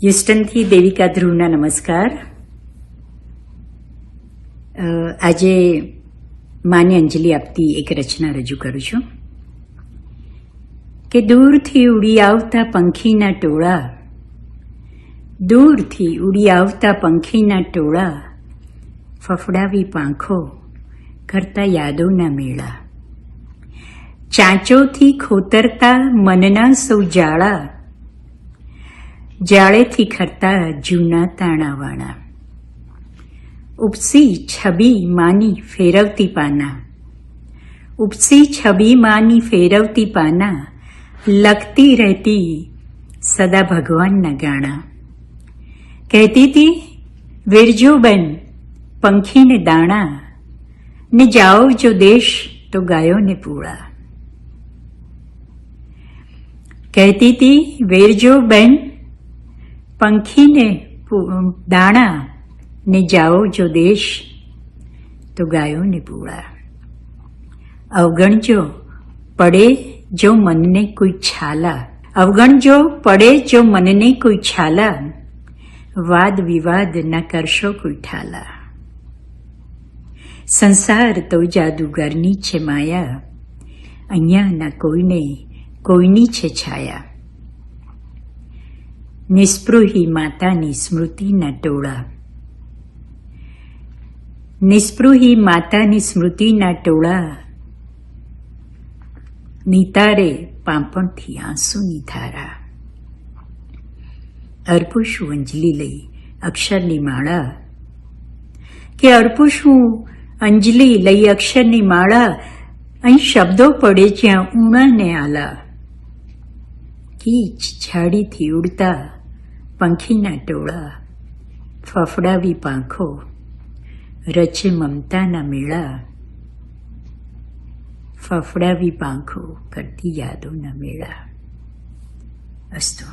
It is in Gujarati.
હ્યુસ્ટનથી દેવિકા ધ્રુવના નમસ્કાર. આજે માને અંજલિ આપતી એક રચના રજૂ કરું છું કે દૂરથી ઉડી આવતા પંખીના ટોળા, દૂરથી ઉડી આવતા પંખીના ટોળા, ફફડાવી પાંખો કરતા યાદોના મેળા, ચાંચોથી ખોતરતા મનના સૌ જાળા, જાળેથી ખરતા જૂના તાણાવાણા, ઉપસી છબી માની ફેરવતી પાના, ઉપસી છબી માની ફેરવતી પાના, લખતી રહેતી સદા ભગવાનના ગાણા. કહેતી હતી વેરજો બેન પંખીને દાણા, ને જાઓ જો દેશ તો ગાયોને પૂળા. કહેતી હતી વેરજો બેન પંખીને દાણા, ને જાઓ જો દેશ તો ગાયોને પૂળા. અવગણજો પડે જો મનને કોઈ છાલા, અવગણજો પડે જો મનને કોઈ છાલા, વાદ વિવાદ ન કરશો કોઈ ઠાલા. સંસાર તો જાદુગરની છે માયા, અહીંયા ન કોઈને કોઈની છે છાયા. નિસ્પૃહી માતાની સ્મૃતિના ટોળા, નિસ્પૃહી માતાની સ્મૃતિના ટોળા, નિતારે પાંપણથી આંસુની ધારા. અર્પુશું અંજલિ લઈ અક્ષરની માળા, કે અર્પુશું અંજલિ લઈ અક્ષરની માળા, અહીં શબ્દો પડે જ્યાં ઉણાને આલા. કીચ ઝાડીથી ઉડતા પંખીના ટોળા, ફફડાવી પાંખો રચે મમતાના મેળા, ફફડાવી પાંખો કરતી યાદોના મેળા. અસ્તુ.